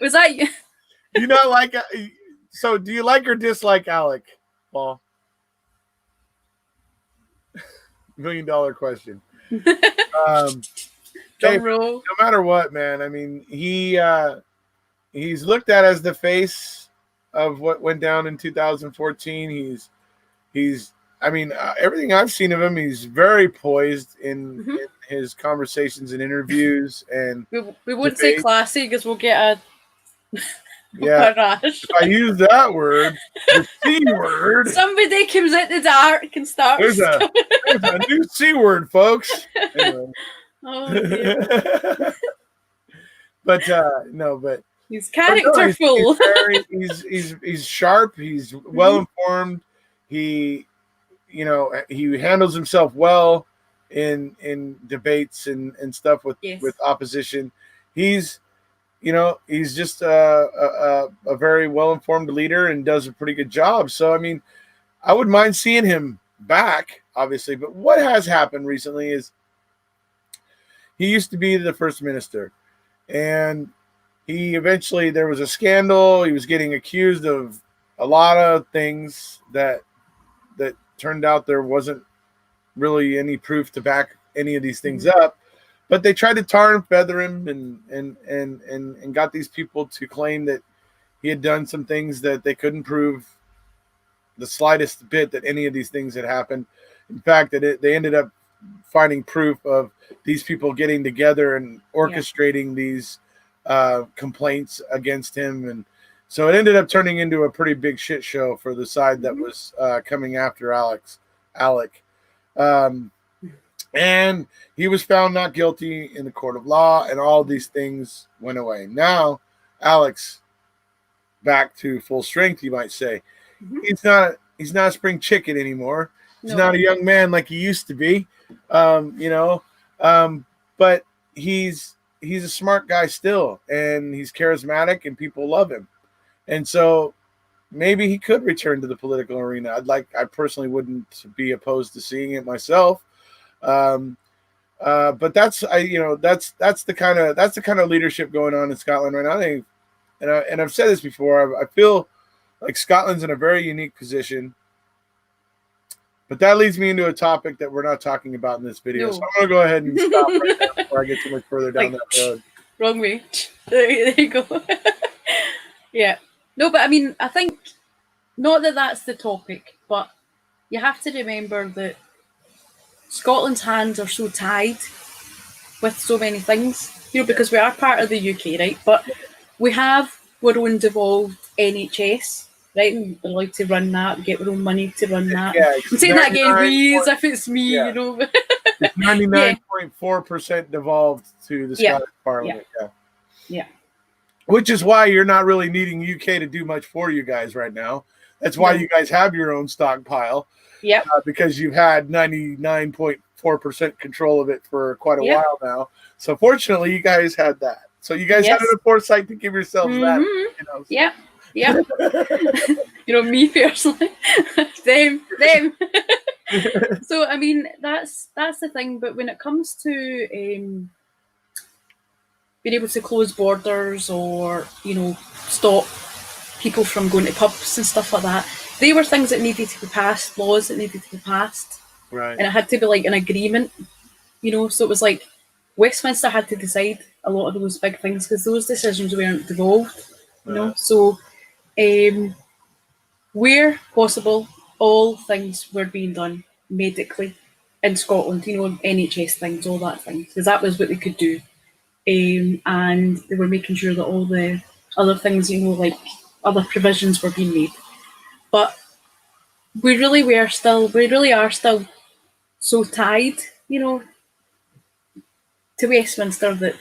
Was that you? You not like? So, do you like or dislike Alec, Paul? $1 million question. No matter what, man. I mean, he's looked at as the face of what went down in 2014. He's. I mean, everything I've seen of him, he's very poised in his conversations and interviews. And we wouldn't say classy because we'll get a if I use that word, the C word. Somebody comes out the dark and starts. There's a new C word, folks. Anyway. Oh, dear. But he's characterful. He's sharp. He's well informed. He handles himself well in debates and stuff with opposition. He's just a very well informed leader and does a pretty good job. So I mean, I wouldn't mind seeing him back, obviously. But what has happened recently is he used to be the first minister, and there was a scandal. He was getting accused of a lot of things that turned out there wasn't really any proof to back any of these things up, but they tried to tar and feather him and got these people to claim that he had done some things that they couldn't prove the slightest bit that any of these things had happened. In fact, they ended up finding proof of these people getting together and orchestrating these complaints against him. And so it ended up turning into a pretty big shit show for the side that was coming after Alec. And he was found not guilty in the court of law, and all these things went away. Now, Alex back to full strength, you might say. Mhm. He's not a spring chicken anymore. He's No. not a young man like he used to be. But he's a smart guy still, and he's charismatic, and people love him. And so maybe he could return to the political arena. I personally wouldn't be opposed to seeing it myself. But that's the kind of leadership going on in Scotland right now. I think, and I've said this before. I feel like Scotland's in a very unique position. But that leads me into a topic that we're not talking about in this video. No. So I'm going to go ahead and stop right now before I get too much further down that road. Wrong way. There you go. Yeah. No, but I mean, I think, not that that's the topic, but you have to remember that Scotland's hands are so tied with so many things, because we are part of the UK, right? But we have our own devolved NHS, right? And we like to run that, we get our own money to run that. Yeah, I'm saying that again, we, as if it's me, yeah. It's 99.4% devolved to the Scottish Parliament. Yeah. Which is why you're not really needing UK to do much for you guys right now. That's why you guys have your own stockpile. Yeah. Because you've had 99.4% control of it for quite a while now. So fortunately, you guys had that. So you guys had the foresight to give yourselves that. Yeah. Me personally. them. So I mean, that's the thing. But when it comes to being able to close borders or stop people from going to pubs and stuff like that, they were things that needed to be passed, laws that needed to be passed, right? And it had to be like an agreement, so it was like Westminster had to decide a lot of those big things because those decisions weren't devolved, So where possible, all things were being done medically in Scotland, NHS things, all that things, because that was what they could do. And they were making sure that all the other things, like other provisions were being made. But we really are still so tied, to Westminster that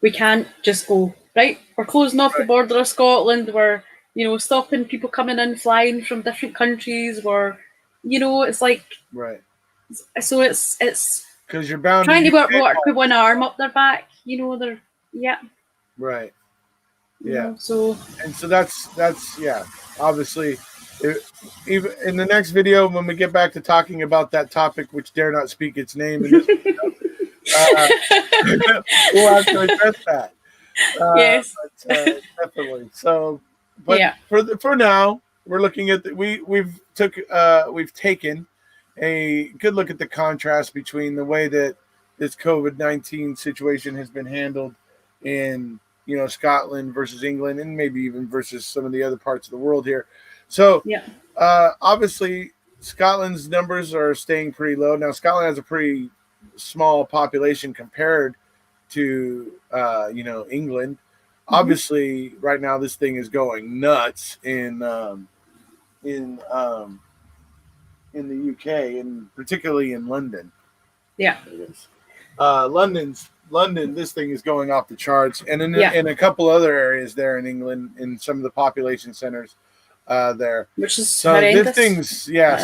we can't just go, right, we're closing off the border of Scotland, we're, stopping people coming in, flying from different countries, we're, it's like... Right. So it's because you're bound trying to work with one arm up their back, they're... Yeah. Right. Yeah. So that's obviously, even in the next video when we get back to talking about that topic, which dare not speak its name in this video, we'll have to address that. Yes. But, definitely. So, but for now, we're looking at we've taken a good look at the contrast between the way that this COVID-19 situation has been handled in Scotland versus England, and maybe even versus some of the other parts of the world here. So obviously Scotland's numbers are staying pretty low. Now Scotland has a pretty small population compared to England. Mm-hmm. Obviously right now this thing is going nuts in the UK, and particularly in London. Yeah. It is. London, this thing is going off the charts, and in a couple other areas there in England, in some of the population centers there. Which is so horrendous. This thing's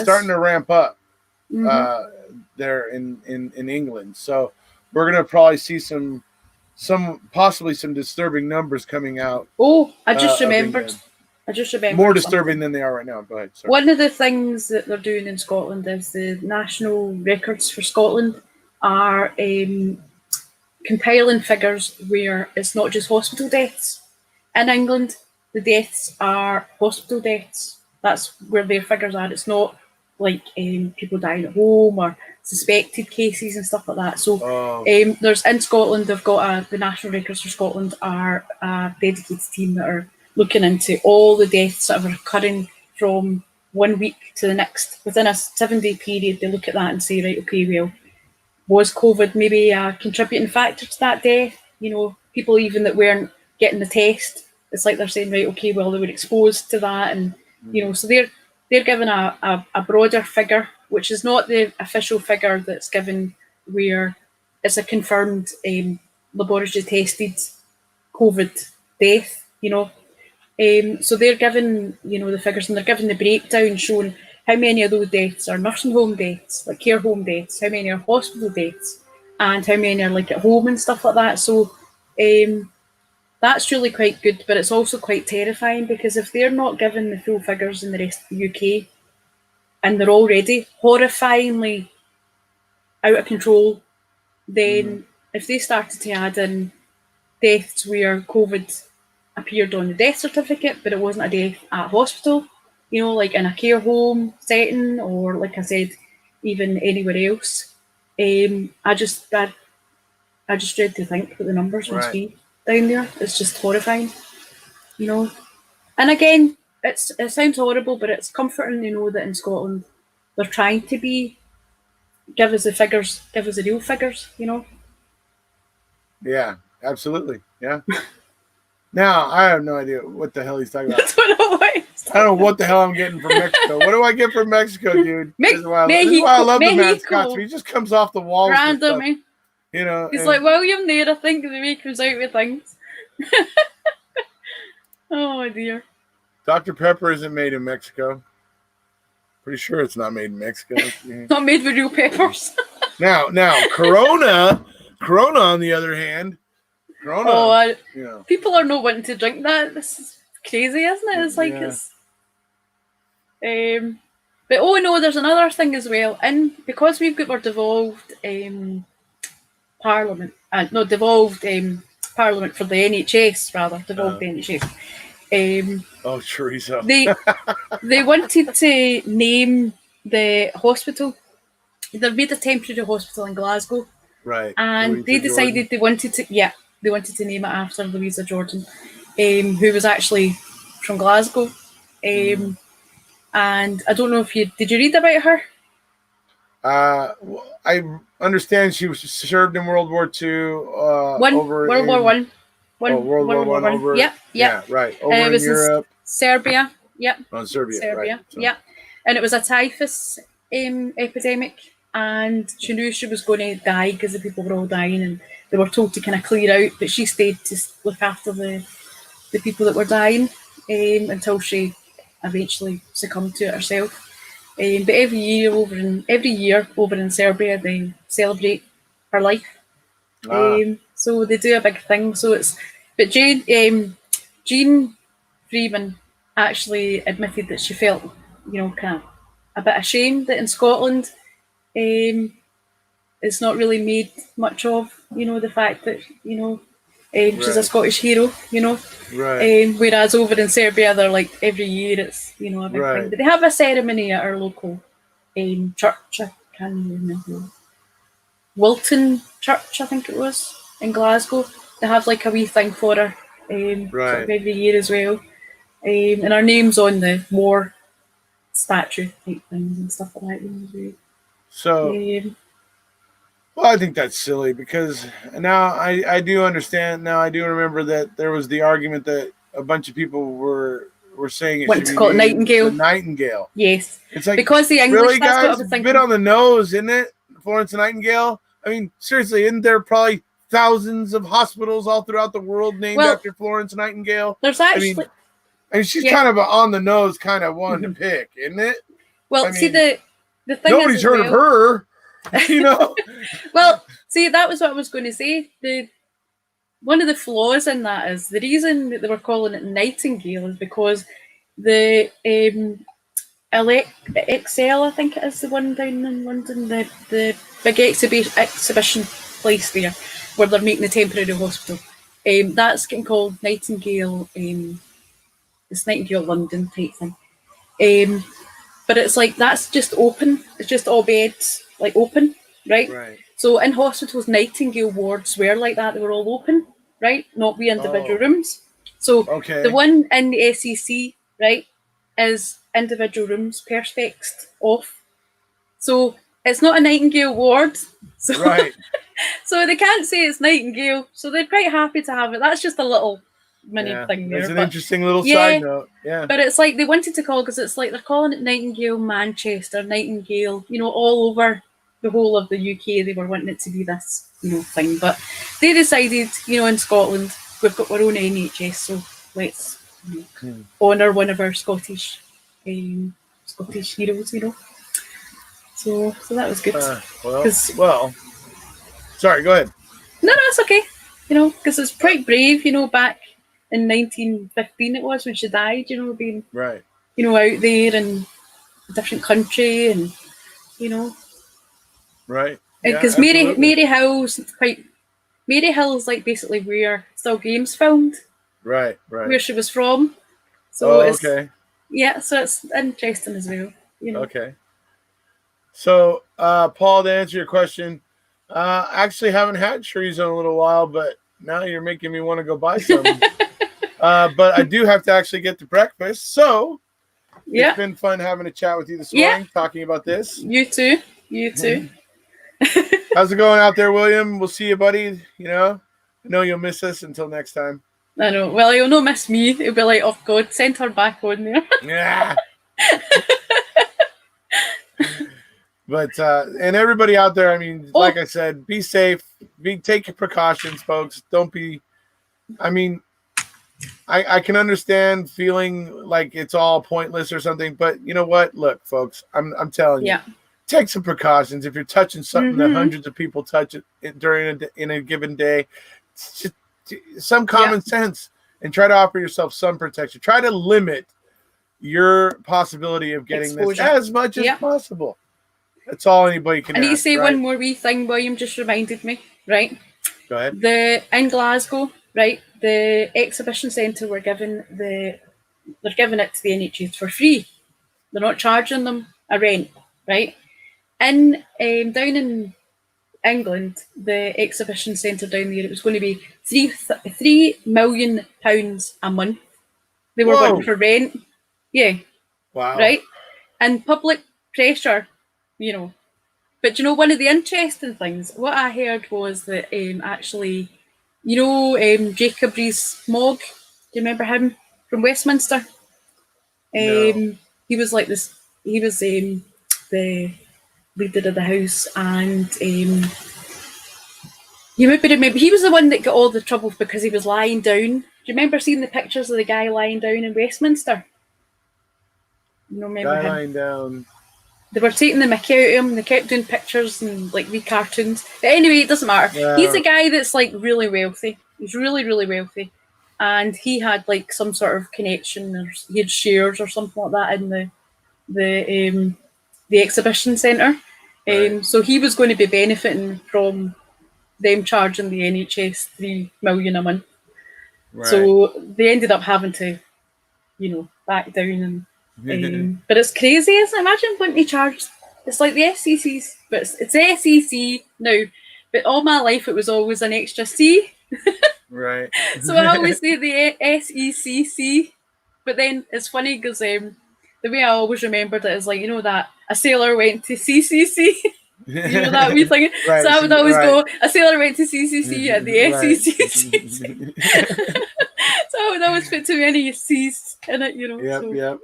starting to ramp up there in England. So we're gonna probably see some possibly some disturbing numbers coming out. Oh, I just remembered more disturbing than they are right now. Go ahead. Sorry. One of the things that they're doing in Scotland is the national records for Scotland are compiling figures where it's not just hospital deaths. In England, the deaths are hospital deaths. That's where their figures are. It's not like people dying at home or suspected cases and stuff like that. So there's in Scotland, they've got the National Records for Scotland are a dedicated team that are looking into all the deaths that are occurring from 1 week to the next. Within a 7-day period, they look at that and say, right, okay, well, was COVID maybe a contributing factor to that death? People even that weren't getting the test, it's like they're saying, right, okay, well, they were exposed to that. And, so they're given a broader figure, which is not the official figure that's given where it's a confirmed laboratory tested COVID death. you know. So they're given, the figures, and they're given the breakdown showing how many of those deaths are nursing home deaths, like care home deaths, how many are hospital deaths, and how many are like at home and stuff like that. So that's really quite good, but it's also quite terrifying, because if they're not given the full figures in the rest of the UK, and they're already horrifyingly out of control, then if they started to add in deaths where COVID appeared on the death certificate, but it wasn't a death at hospital, like in a care home setting, or like I said, even anywhere else, I just dread to think what the numbers must be down there. It's just horrifying, And again, it sounds horrible, but it's comforting to know that in Scotland they're trying to give us the figures, give us the real figures, Yeah, absolutely. Yeah. Now, I have no idea what the hell he's talking about. I don't know what the hell I'm getting from Mexico. What do I get from Mexico, dude? This is why I love the mascots. He just comes off the walls. Randomly. He's like William there, I think, the way he comes out with things. Oh, dear. Dr. Pepper isn't made in Mexico. Pretty sure it's not made in Mexico. Not made with real peppers. Now, Corona, on the other hand, people are not wanting to drink that. This is crazy, isn't it? It's like it's. But no, there's another thing as well, and because we've got our devolved Parliament, devolved Parliament for the NHS, rather devolved NHS. Teresa. They wanted to name the hospital. They made a temporary hospital in Glasgow. Right. And they decided they wanted to name it after Louisa Jordan, who was actually from Glasgow. And I don't know if did you read about her? I understand she was served in World War II. World War One. World War One. Over. Yeah, right. Over in Europe. Serbia. Yep. Oh, Serbia. Right. So. Yeah. And it was a typhus epidemic. And she knew she was going to die because the people were all dying, and they were told to kind of clear out, but she stayed to look after the people that were dying until she eventually succumbed to it herself. But every year over in Serbia, they celebrate her life. So they do a big thing. But Jean Freeman actually admitted that she felt, kind of a bit ashamed that in Scotland, it's not really made much of, the fact that, she's a Scottish hero, Right. Whereas over in Serbia, they're like every year it's, a big thing. But they have a ceremony at our local church. I can't remember. Wilton Church, I think it was, in Glasgow. They have like a wee thing for her sort of every year as well. And her name's on the war statue type things and stuff like that. So, well, I think that's silly, because now I do understand. Now I do remember that there was the argument that a bunch of people were saying it should be called Nightingale. Nightingale. Yes. It's like, because the English, really, that's guys, what I was thinking. A bit on the nose, isn't it? Florence Nightingale. I mean, seriously, isn't there probably thousands of hospitals all throughout the world named after Florence Nightingale? There's actually. I mean, she's kind of an on the nose kind of one to pick, isn't it? Well, see, the thing nobody's heard of her, Well, see, that was what I was going to say. One of the flaws in that is the reason that they were calling it Nightingale is because the Excel, I think it is, the one down in London, the big exhibition place there, where they're making the temporary hospital. That's getting called Nightingale. It's Nightingale London type thing. But it's like, that's just open. It's just all beds, like open, right? Right. So in hospitals, Nightingale wards were like that. They were all open, right? Not we individual rooms. So the one in the SEC, right, is individual rooms, perspex off. So it's not a Nightingale ward. So, so they can't say it's Nightingale. So they're quite happy to have it. That's just a little mini thing there. It's an interesting little side note. Yeah. But it's like they wanted to call, because it's like they're calling it Nightingale Manchester, Nightingale, all over the whole of the UK. They were wanting it to be this, thing. But they decided, in Scotland, we've got our own NHS, so let's honour one of our Scottish heroes, So that was good. Well, sorry, go ahead. No, it's okay. Because it's quite brave, back in 1915 it was when she died, being, right, out there in a different country and, right. Because Mary Hill's like basically where Still Games filmed. Right. Where she was from. So okay. Yeah, so it's interesting as well. Okay. So, Paul, to answer your question, actually haven't had chorizo in a little while, but now you're making me want to go buy some. But I do have to actually get to breakfast. So, it's been fun having a chat with you this morning, talking about this. You too. How's it going out there, William? We'll see you, buddy. I know you'll miss us until next time. I know. Well, he'll not miss me. He'll be like, oh, God, send her back on there. Yeah. But and everybody out there, I mean, like I said, be safe. Take your precautions, folks. Don't be. I mean, I can understand feeling like it's all pointless or something, but you know what? Look, folks, I'm telling you, take some precautions. If you're touching something that hundreds of people touch it in a given day, just some common sense, and try to offer yourself some protection. Try to limit your possibility of getting exposure this as much as possible. That's all anybody can. I need to say one more wee thing. William just reminded me. Right. Go ahead. In Glasgow, right, the exhibition centre they're giving it to the NHS for free. They're not charging them a rent, right? Down in England, the exhibition centre down there, it was going to be £3 million a month. They were wanting for rent. Yeah. Wow. Right? And public pressure, But one of the interesting things, what I heard was that actually, Jacob Rees-Mogg, do you remember him from Westminster? No. He was like this, he was the leader of the House, and you might remember, he was the one that got all the trouble because he was lying down. Do you remember seeing the pictures of the guy lying down in Westminster? You don't remember him? Lying down. They were taking the mickey out of him, and they kept doing pictures and like wee cartoons. But anyway, it doesn't matter. Yeah. He's a guy that's like really wealthy. He's really, really wealthy. And he had like some sort of connection, or he had shares or something like that in the exhibition centre. Right. So he was going to be benefiting from them charging the NHS £3 million a month. Right. So they ended up having to, back down and but it's crazy, isn't it? Imagine wanting to charge. It's like the SEC's, but it's SEC now. But all my life it was always an extra C. Right. So I always say the SECC. But then it's funny because the way I always remembered it is like, that a sailor went to CCC. That wee thing. Right. So I would always go, a sailor went to CCC at the SECC. So I would always put too many C's in it, Yep.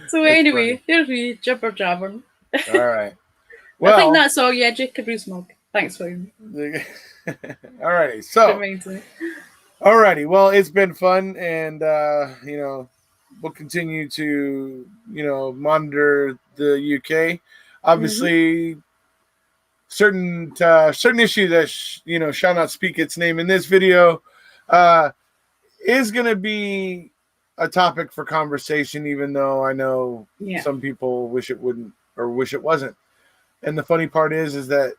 So anyway, there's me jibber jabbering. All right. Well, I think that's all. Yeah, Jacob Rees-Mogg. Thanks, William. All righty. So, all righty. Well, it's been fun, and we'll continue to monitor the UK. Obviously, certain issue that shall not speak its name in this video is going to be a topic for conversation, even though I know some people wish it wouldn't or wish it wasn't. And the funny part is that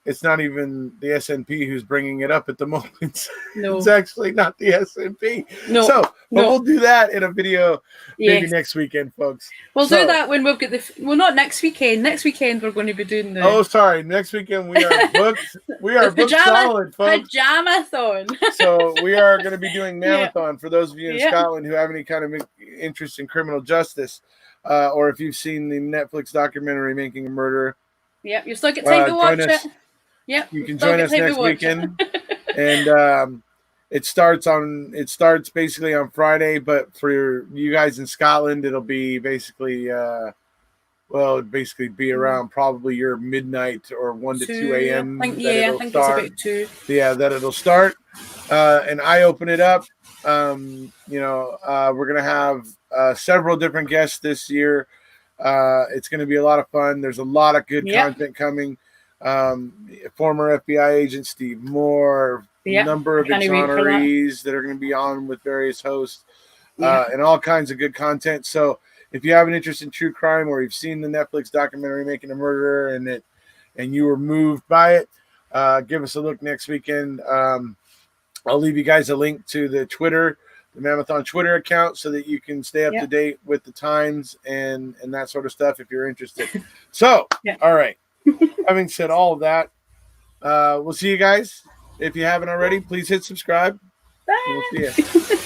it's not even the SNP who's bringing it up at the moment. No. It's actually not the SNP. No. But we'll do that in a video maybe next weekend, folks. We'll do that when we've got not next weekend. Next weekend we're going to be doing the... Oh, sorry. Next weekend we are booked. We are booked solid, folks. Pajamathon. So we are going to be doing Marathon for those of you in Scotland who have any kind of interest in criminal justice, or if you've seen the Netflix documentary Making a Murderer. Yep, you still get time to watch it. Yep, you can join us next weekend, and it starts basically on Friday. But for you guys in Scotland, it'll be basically be around probably your midnight or 1 to 2 a.m. I think it's about 2. Yeah, that it'll start. and I open it up. We're going to have several different guests this year. It's going to be a lot of fun. There's a lot of good content coming. Former FBI agent Steve Moore, number of exonerees that are going to be on with various hosts, and all kinds of good content. So if you have an interest in true crime, or you've seen the Netflix documentary Making a Murderer and you were moved by it, give us a look next weekend. I'll leave you guys a link to the Mammothon Twitter account, so that you can stay up to date with the times and that sort of stuff if you're interested. So, all right. Having said all of that, we'll see you guys. If you haven't already, please hit subscribe. Bye. We'll see you.